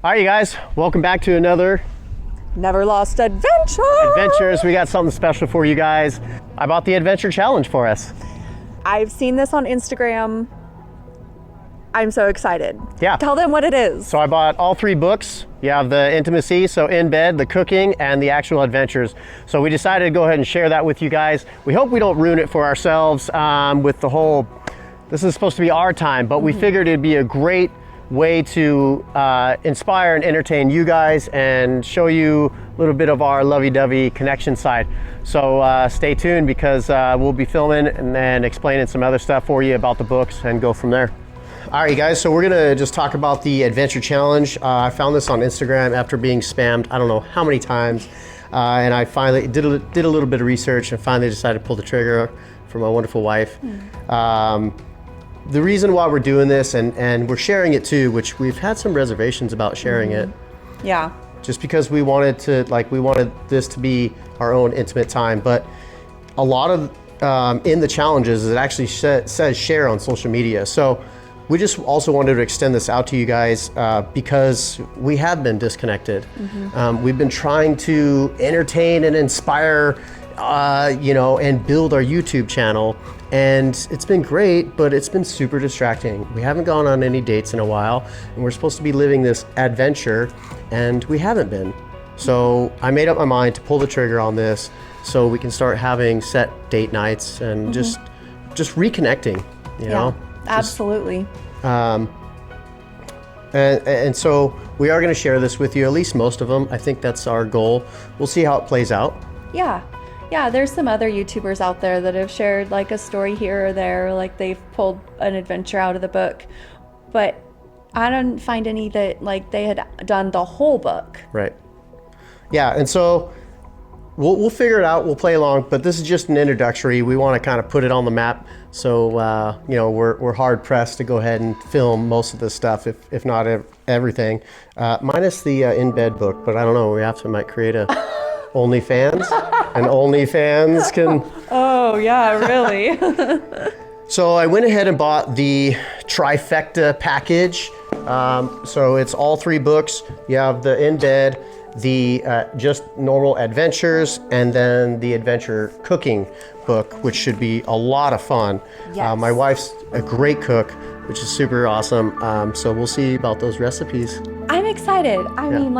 All right, you guys, welcome back to another Never Lost Adventure. Adventures. We got something special for you guys. I bought the Adventure Challenge for us. I've seen this on Instagram. I'm so excited. Yeah. Tell them what it is. So I bought all 3 books. You have the intimacy, so in bed, the cooking, and the actual adventures. So we decided to go ahead and share that with you guys. We hope we don't ruin it for ourselves with the whole, this is supposed to be our time, but we figured it'd be a great way to inspire and entertain you guys and show you a little bit of our lovey-dovey connection side. So stay tuned because we'll be filming and then explaining some other stuff for you about the books and go from there. All right, you guys, so we're gonna just talk about the Adventure Challenge. I found this on Instagram after being spammed I don't know how many times, and I finally did a little bit of research and finally decided to pull the trigger for my wonderful wife. The reason why we're doing this, and we're sharing it too, which we've had some reservations about sharing it, Yeah. just because we wanted this to be our own intimate time. But a lot of in the challenges, it actually says share on social media. So we just also wanted to extend this out to you guys because we have been disconnected. We've been trying to entertain and inspire, and build our YouTube channel. And it's been great, but it's been super distracting. We haven't gone on any dates in a while, and we're supposed to be living this adventure, and we haven't been. So I made up my mind to pull the trigger on this so we can start having set date nights and just reconnecting, you know? Absolutely. And so we are going to share this with you, at least most of them. I think that's our goal. We'll see how it plays out. Yeah, there's some other YouTubers out there that have shared like a story here or there, like they've pulled an adventure out of the book, but I didn't find any that like they had done the whole book. Right. Yeah, and so we'll figure it out. We'll play along, but this is just an introductory. We want to kind of put it on the map. So we're hard pressed to go ahead and film most of this stuff, if not everything, minus the in bed book. But I don't know. We might create a OnlyFans, and OnlyFans can. Oh yeah, really? So I went ahead and bought the trifecta package. So it's all 3 books. You have the in bed, the just normal adventures, and then the adventure cooking book, which should be a lot of fun. Yes. My wife's a great cook, which is super awesome. So we'll see about those recipes. I'm excited. I mean,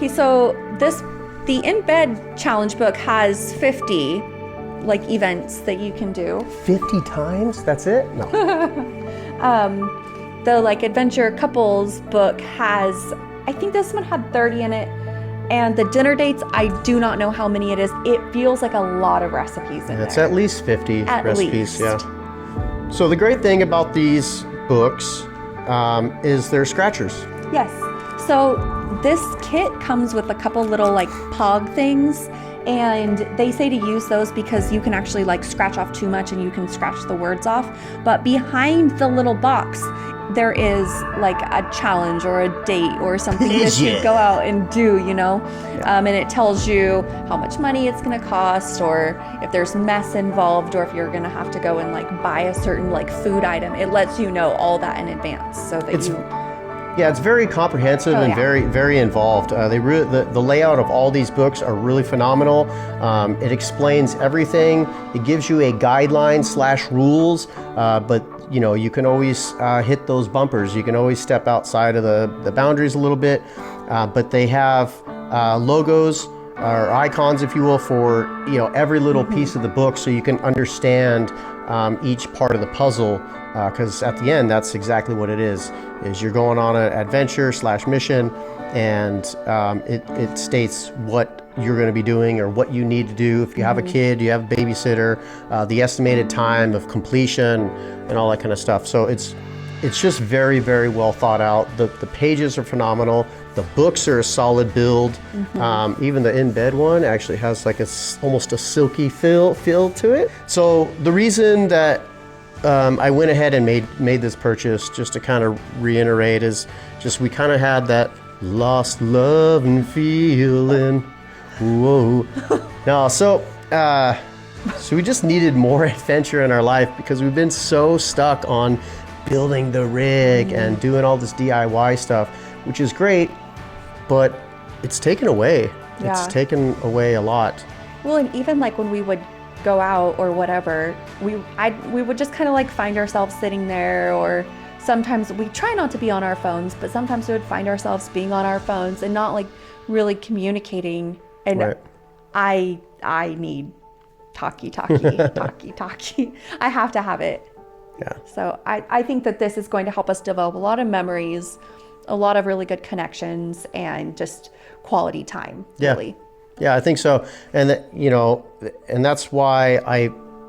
so the In Bed Challenge book has 50 like events that you can do. 50 times? That's it? No. The like Adventure Couples book has, I think this one had 30 in it. And the dinner dates, I do not know how many it is. It feels like a lot of recipes in there. It's at least 50 recipes, least. Yeah. So the great thing about these books is they're scratchers. Yes. So this kit comes with a couple little like pog things, and they say to use those because you can actually like scratch off too much and you can scratch the words off. But behind the little box, there is like a challenge or a date or something that you go out and do, and it tells you how much money it's going to cost, or if there's mess involved, or if you're going to have to go and like buy a certain like food item. It lets you know all that in advance so that Yeah, it's very comprehensive and very, very involved. The layout of all these books are really phenomenal. It explains everything. It gives you a guideline/rules, but you can always hit those bumpers. You can always step outside of the boundaries a little bit. But they have logos or icons, if you will, for every little piece of the book, so you can understand each part of the puzzle. Because at the end, that's exactly what it is you're going on an adventure/mission, and it states what you're going to be doing or what you need to do. If you have a kid, you have a babysitter, the estimated time of completion, and all that kind of stuff. So it's just very, very well thought out. The pages are phenomenal. The books are a solid build. Even the in bed one actually has like almost a silky feel to it. So the reason that I went ahead and made this purchase, just to kind of reiterate, is just we kind of had that lost love and feeling. Whoa. No, so we just needed more adventure in our life because we've been so stuck on building the rig and doing all this DIY stuff, which is great, but it's taken away. Yeah. It's taken away a lot. Well, and even like when we would go out or whatever, we would just kind of like find ourselves sitting there, or sometimes we try not to be on our phones, but sometimes we would find ourselves being on our phones and not like really communicating. And Right. I need talkie. I have to have it. Yeah. So I think that this is going to help us develop a lot of memories, a lot of really good connections, and just quality time, really. Yeah, I think so. And and that's why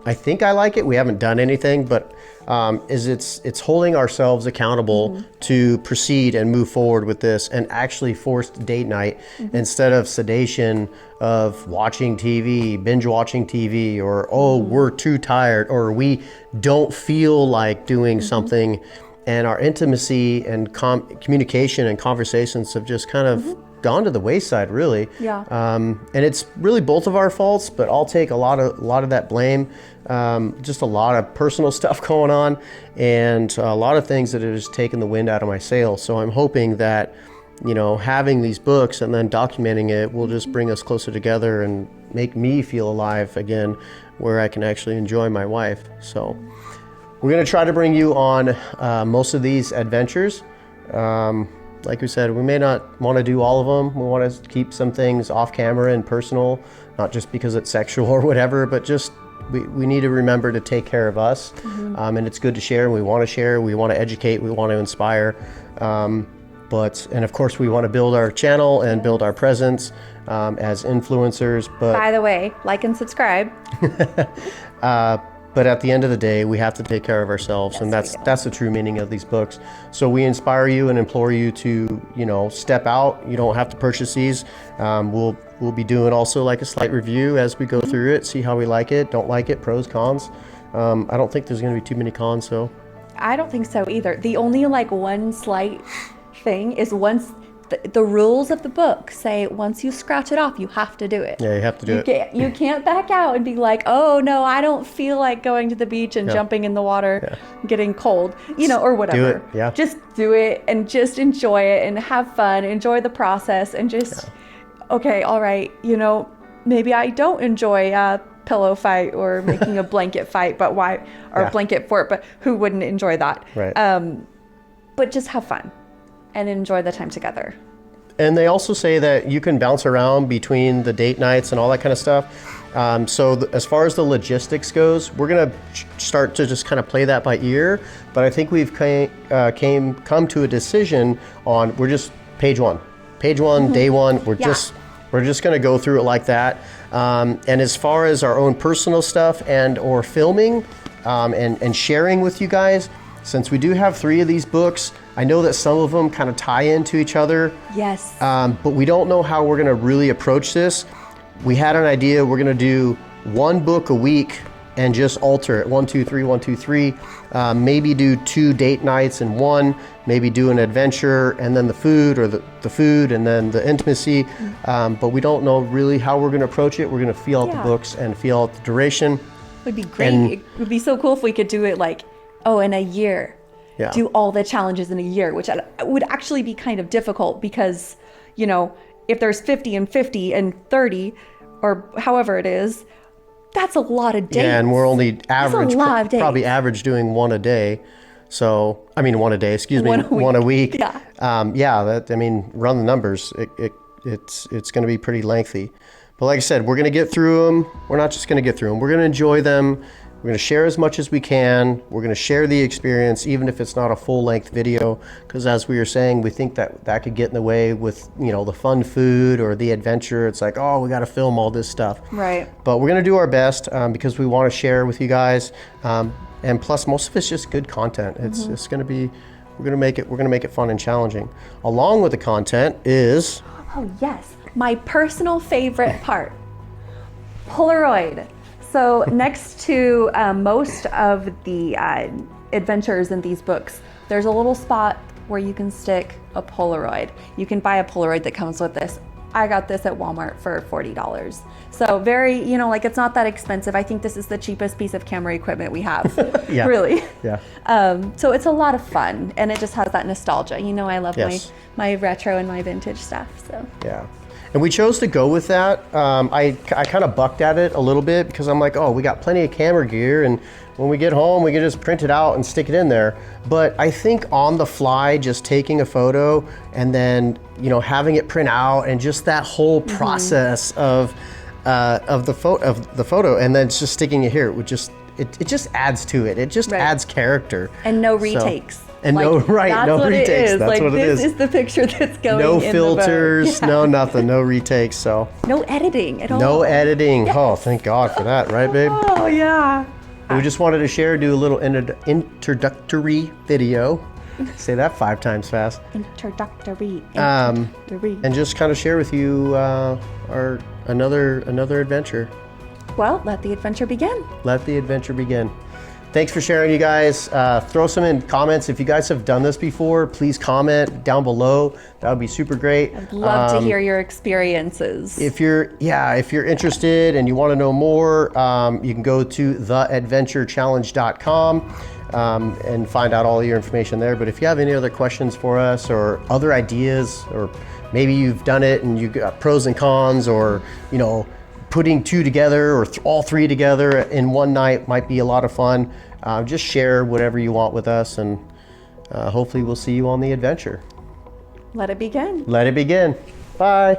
I think I like it. We haven't done anything, but it's holding ourselves accountable to proceed and move forward with this, and actually forced date night instead of sedation of watching TV, binge watching TV, or we're too tired, or we don't feel like doing something, and our intimacy and communication and conversations have just kind of gone to the wayside, really. Yeah. And it's really both of our faults, but I'll take a lot of that blame. Just a lot of personal stuff going on, and a lot of things that have just taken the wind out of my sails. So I'm hoping that, having these books and then documenting it will just bring us closer together and make me feel alive again, where I can actually enjoy my wife. So we're going to try to bring you on most of these adventures. Like we said, we may not want to do all of them. We want to keep some things off camera and personal, not just because it's sexual or whatever, but just we need to remember to take care of us. And it's good to share. We want to share. We want to educate. We want to inspire. And of course, we want to build our channel and build our presence as influencers. But By the way, like and subscribe. But at the end of the day, we have to take care of ourselves, and that's the true meaning of these books. So we inspire you and implore you to, step out. You don't have to purchase these. We'll be doing also like a slight review as we go through it, see how we like it, don't like it, pros, cons. I don't think there's going to be too many cons, so. I don't think so either. The only like one slight thing is once the rules of the book say once you scratch it off, you have to do it. Yeah, you have to do it. You can't back out and be like, oh no, I don't feel like going to the beach and jumping in the water, getting cold, or whatever. Do it, yeah. Just do it and just enjoy it and have fun, enjoy the process, and just, okay, all right, maybe I don't enjoy a pillow fight or making a blanket fight, but why, or blanket fort, but who wouldn't enjoy that? Right. But just have fun and enjoy the time together. And they also say that you can bounce around between the date nights and all that kind of stuff. As far as the logistics goes, we're going to start to just kind of play that by ear. But I think we've come to a decision on, we're just page one, day one. We're just going to go through it like that. And as far as our own personal stuff and or filming and sharing with you guys, since we do have 3 of these books, I know that some of them kind of tie into each other. Yes. But we don't know how we're going to really approach this. We had an idea. We're going to do 1 book a week and just alter it. 1, 2, 3, 1, 2, 3. Maybe do 2 date nights in one. Maybe do an adventure and then the food, or the food and then the intimacy. But we don't know really how we're going to approach it. We're going to feel out the books and feel out the duration. It would be great. It would be so cool if we could do it like, in a year. Yeah. Do all the challenges in a year, which would actually be kind of difficult because, if there's 50 and 50 and 30 or however it is, that's a lot of days. Yeah, and we're only average, probably average doing 1 a day. So, 1 a day, excuse me, 1 a week. Yeah. Run the numbers. It's going to be pretty lengthy. But like I said, we're going to get through them. We're not just going to get through them. We're going to enjoy them. We're going to share as much as we can. We're going to share the experience, even if it's not a full-length video, because as we were saying, we think that could get in the way with, the fun food or the adventure. It's like, we got to film all this stuff. Right. But we're going to do our best because we want to share with you guys. And plus, most of it's just good content. It's going to be, we're going to make it fun and challenging. Along with the content is... Oh, yes. My personal favorite part, Polaroid. So next to most of the adventures in these books, there's a little spot where you can stick a Polaroid. You can buy a Polaroid that comes with this. I got this at Walmart for $40. So very, like it's not that expensive. I think this is the cheapest piece of camera equipment we have. Yeah. Really. Yeah. So it's a lot of fun, and it just has that nostalgia. I love Yes. my retro and my vintage stuff. So Yeah. And we chose to go with that. I kind of bucked at it a little bit because I'm like, oh, we got plenty of camera gear, and when we get home, we can just print it out and stick it in there. But I think on the fly, just taking a photo and then, having it print out, and just that whole process of the photo, and then just sticking it here, it just adds to it. It just Right. adds character. and no retakes. And no That's what retakes. It is. That's what it is. This is the picture that's going No in the book. filters, Yeah. no nothing, no retakes. So No editing at all. no editing. Oh, thank God for that, right, babe? Oh yeah. We just wanted to do a little introductory video. Say that 5 times fast. Introductory. And just kind of share with you our another adventure. Well, let the adventure begin. Let the adventure begin. Thanks for sharing, you guys. Throw some in comments. If you guys have done this before, please comment down below. That would be super great. I'd love to hear your experiences. If you're interested and you want to know more, you can go to theadventurechallenge.com and find out all your information there. But if you have any other questions for us, or other ideas, or maybe you've done it and you got pros and cons, or putting 2 together, or all 3 together in one night might be a lot of fun. Just share whatever you want with us, and hopefully we'll see you on the adventure. Let it begin. Let it begin. Bye.